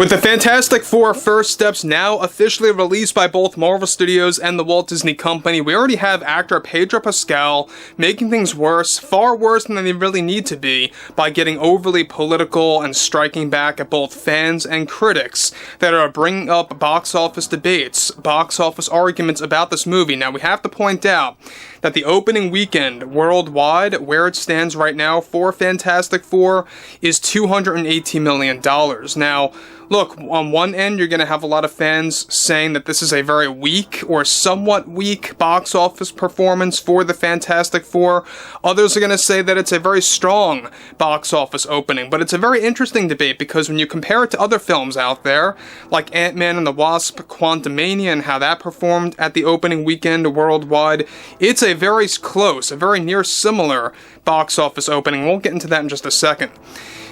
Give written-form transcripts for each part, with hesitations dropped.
With the Fantastic Four First Steps now officially released by both Marvel Studios and the Walt Disney Company, we already have actor Pedro Pascal making things worse, far worse than they really need to be, by getting overly political and striking back at both fans and critics that are bringing up box office debates, box office arguments about this movie. Now, we have to point out that the opening weekend worldwide, where it stands right now for Fantastic Four, is $218 million. Now, look, on one end, you're going to have a lot of fans saying that this is a very weak or somewhat weak box office performance for the Fantastic Four. Others are going to say that it's a very strong box office opening. But it's a very interesting debate because when you compare it to other films out there, like Ant-Man and the Wasp, Quantumania, and how that performed at the opening weekend worldwide, it's a very close, a very near similar box office opening. We'll get into that in just a second.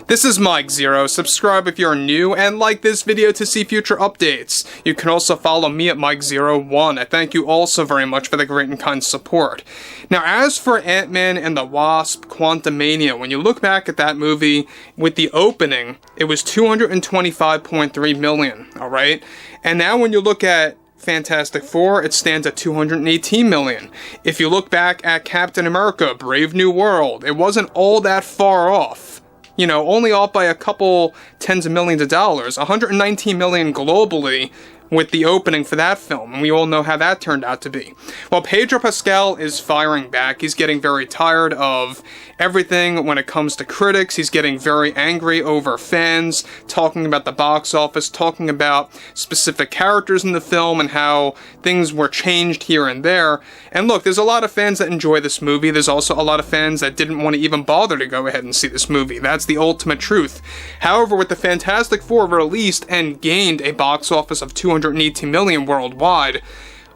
This is Mike Zero. Subscribe if you're new, and like this video to see future updates. You can also follow me at Mike01. I thank you also very much for the great and kind support. Now, as for Ant-Man and the Wasp, Quantumania, when you look back at that movie, with the opening, it was $225.3 million, alright? And now when you look at Fantastic Four, it stands at $218 million. If you look back at Captain America, Brave New World, it wasn't all that far off. You know, only off by a couple tens of millions of dollars. $119 million globally with the opening for that film, and we all know how that turned out to be. Well, Pedro Pascal is firing back. He's getting very tired of everything when it comes to critics. He's getting very angry over fans, talking about the box office, talking about specific characters in the film and how things were changed here and there. And look, there's a lot of fans that enjoy this movie. There's also a lot of fans that didn't want to even bother to go ahead and see this movie. That's the ultimate truth. However, with the Fantastic Four released and gained a box office of $218 million worldwide,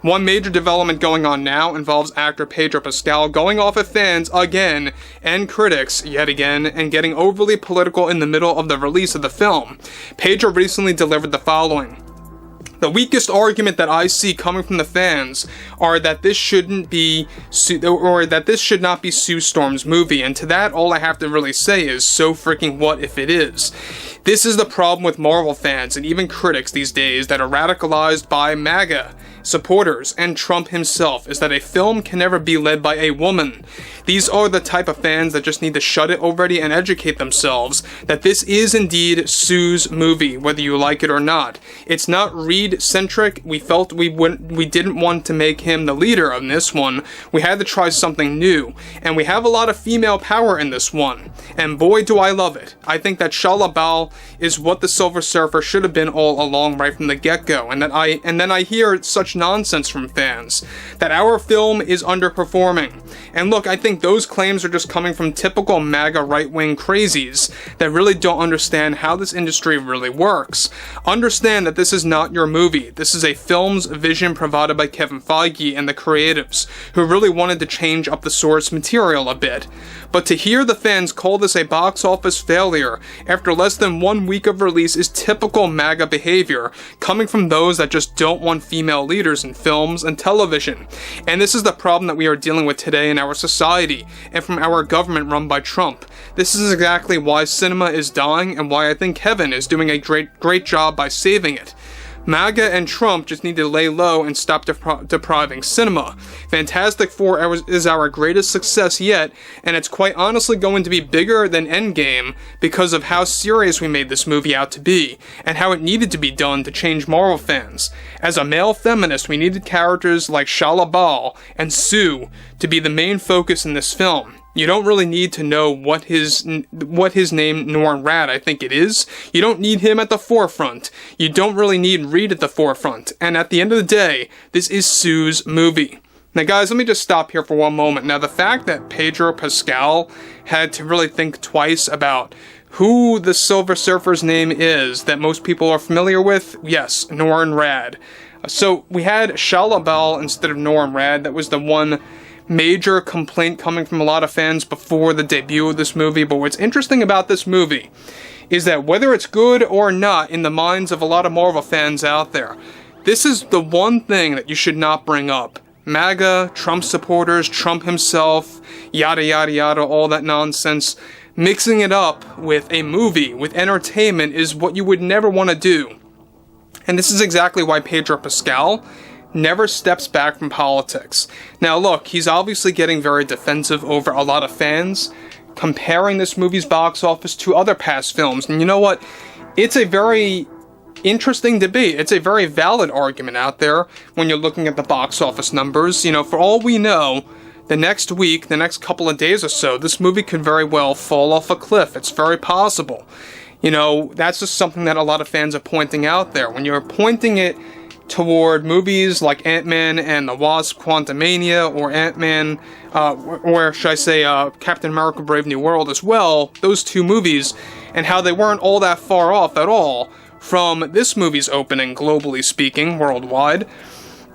one major development going on now involves actor Pedro Pascal going off at fans again and critics yet again and getting overly political in the middle of the release of the film. Pedro recently delivered the following. The weakest argument that I see coming from the fans are that this shouldn't be, that this should not be Sue Storm's movie, and to that all I have to really say is, so freaking what if it is? This is the problem with Marvel fans and even critics these days that are radicalized by Maga supporters and Trump himself, is that a film can never be led by a woman. These are the type of fans that just need to shut it already and educate themselves that this is indeed Sue's movie, whether you like it or not. It's not Reed-centric. We felt we didn't want to make him the leader of this one. We had to try something new, and we have a lot of female power in this one, and boy do I love it. I think that Shalla is what the Silver Surfer should have been all along right from the get-go, and then I hear such nonsense from fans that our film is underperforming. And look, I think those claims are just coming from typical MAGA right-wing crazies that really don't understand how this industry really works. Understand that this is not your movie. This is a film's vision provided by Kevin Feige and the creatives, who really wanted to change up the source material a bit. But to hear the fans call this a box office failure after less than 1 week of release is typical MAGA behavior, coming from those that just don't want female leaders in films and television. And this is the problem that we are dealing with today in our society, and from our government run by Trump. This is exactly why cinema is dying, and why I think Kevin is doing a great job by saving it. MAGA and Trump just need to lay low and stop depriving cinema. Fantastic Four is our greatest success yet, and it's quite honestly going to be bigger than Endgame because of how serious we made this movie out to be, and how it needed to be done to change Marvel fans. As a male feminist, we needed characters like Shalla and Sue to be the main focus in this film. You don't really need to know what his name, Norman Rad, I think it is. You don't need him at the forefront. You don't really need Reed at the forefront. And at the end of the day, this is Sue's movie. Now guys, let me just stop here for one moment. Now the fact that Pedro Pascal had to really think twice about who the Silver Surfer's name is that most people are familiar with, yes, Norman Rad. So we had Shalla instead of Norman Rad. That was the one major complaint coming from a lot of fans before the debut of this movie. But what's interesting about this movie is that whether it's good or not in the minds of a lot of Marvel fans out there, this is the one thing that you should not bring up. MAGA, Trump supporters, Trump himself, yada yada yada, all that nonsense. mixing it up with a movie, with entertainment, is what you would never want to do. And this is exactly why Pedro Pascal never steps back from politics. Now look, he's obviously getting very defensive over a lot of fans comparing this movie's box office to other past films. And you know what? It's a very interesting debate. It's a very valid argument out there when you're looking at the box office numbers. You know, for all we know, the next week, the next couple of days or so, this movie could very well fall off a cliff. It's very possible. You know, that's just something that a lot of fans are pointing out there. When you're pointing it toward movies like Ant-Man and the Wasp: Quantumania, or Ant-Man, or should I say Captain America: Brave New World as well, those two movies, and how they weren't all that far off at all from this movie's opening, globally speaking, worldwide.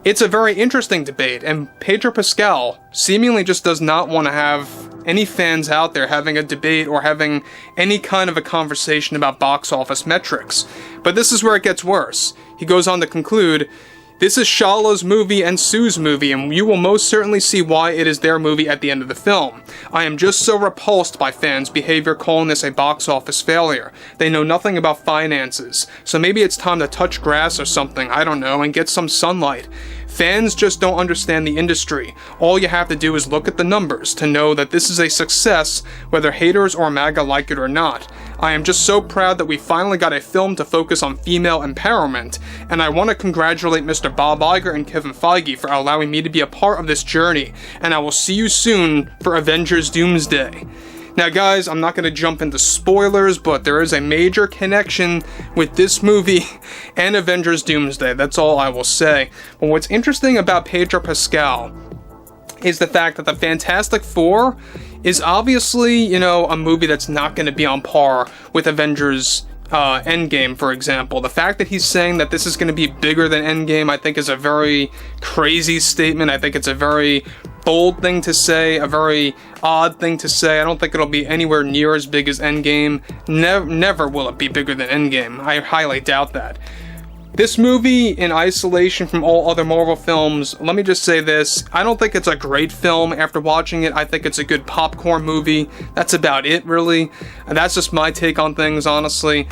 It's a very interesting debate, and Pedro Pascal seemingly just does not want to have any fans out there having a debate or having any kind of a conversation about box office metrics. But this is where it gets worse. He goes on to conclude, "This is Shalla's movie and Sue's movie, and you will most certainly see why it is their movie at the end of the film. I am just so repulsed by fans' behavior calling this a box office failure. They know nothing about finances, so maybe it's time to touch grass or something, I don't know, and get some sunlight. Fans just don't understand the industry. All you have to do is look at the numbers to know that this is a success, whether haters or MAGA like it or not. I am just so proud that we finally got a film to focus on female empowerment, and I want to congratulate Mr. Bob Iger and Kevin Feige for allowing me to be a part of this journey, and I will see you soon for Avengers Doomsday." Now guys, I'm not going to jump into spoilers, but there is a major connection with this movie and Avengers Doomsday. That's all I will say. But what's interesting about Pedro Pascal is the fact that the Fantastic Four is obviously, you know, a movie that's not going to be on par with Avengers Endgame, for example. The fact that he's saying that this is going to be bigger than Endgame, I think is a very crazy statement. I think it's a very bold thing to say, a very odd thing to say. I don't think it'll be anywhere near as big as Endgame. Never will it be bigger than Endgame. I highly doubt that. This movie, in isolation from all other Marvel films, let me just say this, I don't think it's a great film after watching it. I think it's a good popcorn movie. That's about it, really. And that's just my take on things, honestly.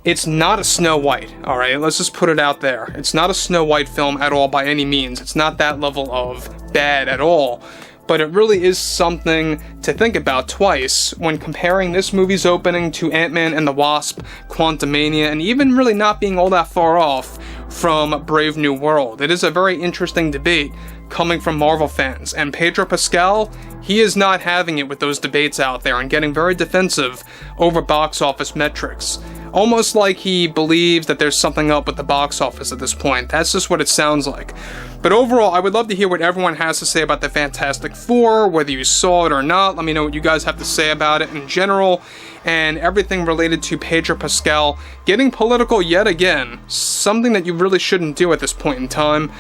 It's not a Snow White, alright? Let's just put it out there. It's not a Snow White film at all by any means. It's not that level of bad at all. But it really is something to think about twice when comparing this movie's opening to Ant-Man and the Wasp: Quantumania, and even really not being all that far off from Brave New World. It is a very interesting debate coming from Marvel fans, and Pedro Pascal, he is not having it with those debates out there and getting very defensive over box office metrics. Almost like he believes that there's something up with the box office at this point. That's just what it sounds like. But overall, I would love to hear what everyone has to say about the Fantastic Four, whether you saw it or not. Let me know what you guys have to say about it in general, and everything related to Pedro Pascal getting political yet again. Something that you really shouldn't do at this point in time,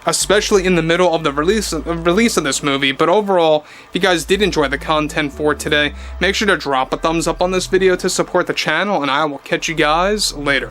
especially in the middle of the release of this movie. But overall, if you guys did enjoy the content for today, make sure to drop a thumbs up on this video to support the channel, and I will catch you guys later.